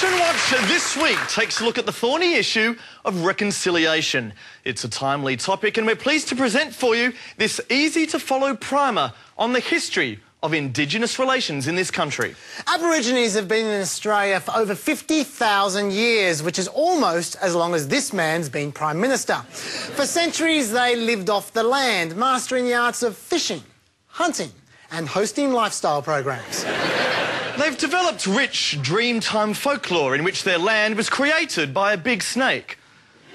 Election Watch this week takes a look at the thorny issue of reconciliation. It's a timely topic and we're pleased to present for you this easy-to-follow primer on the history of Indigenous relations in this country. Aborigines have been in Australia for over 50,000 years, which is almost as long as this man's been Prime Minister. For centuries, they lived off the land, mastering the arts of fishing, hunting and hosting lifestyle programs. They've developed rich Dreamtime folklore in which their land was created by a big snake.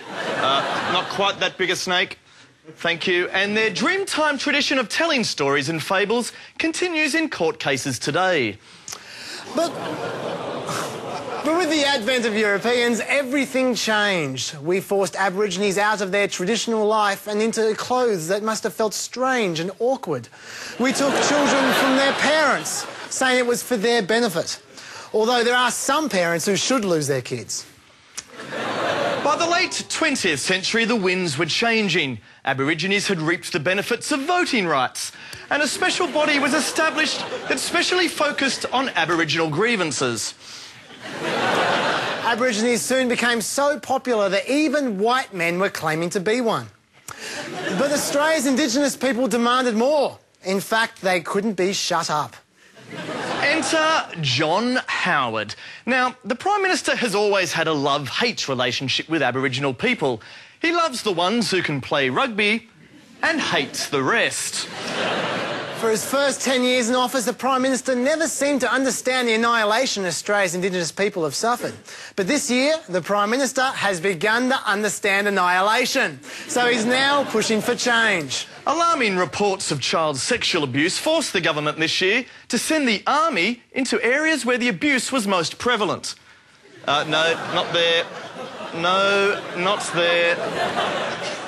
Not quite that big a snake. Thank you. And their Dreamtime tradition of telling stories and fables continues in court cases today. But with the advent of Europeans, everything changed. We forced Aborigines out of their traditional life and into clothes that must have felt strange and awkward. We took children from their parents, saying it was for their benefit. Although there are some parents who should lose their kids. By the late 20th century, the winds were changing. Aborigines had reaped the benefits of voting rights, and a special body was established that specially focused on Aboriginal grievances. Aborigines soon became so popular that even white men were claiming to be one. But Australia's Indigenous people demanded more. In fact, they couldn't be shut up. Enter John Howard. Now, the Prime Minister has always had a love-hate relationship with Aboriginal people. He loves the ones who can play rugby and hates the rest. For his first 10 years in office, the Prime Minister never seemed to understand the annihilation Australia's Indigenous people have suffered. But this year, the Prime Minister has begun to understand annihilation. So he's now pushing for change. Alarming reports of child sexual abuse forced the government this year to send the army into areas where the abuse was most prevalent. No, not there. No, not there.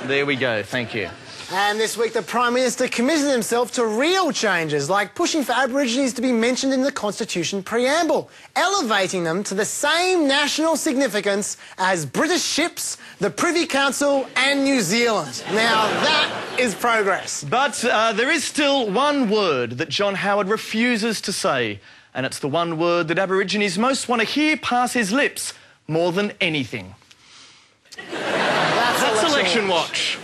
There we go, thank you. And this week the Prime Minister committed himself to real changes, like pushing for Aborigines to be mentioned in the Constitution preamble, elevating them to the same national significance as British ships, the Privy Council and New Zealand. Now that is progress. But there is still one word that John Howard refuses to say, and it's the one word that Aborigines most want to hear pass his lips more than anything. That's Election Watch.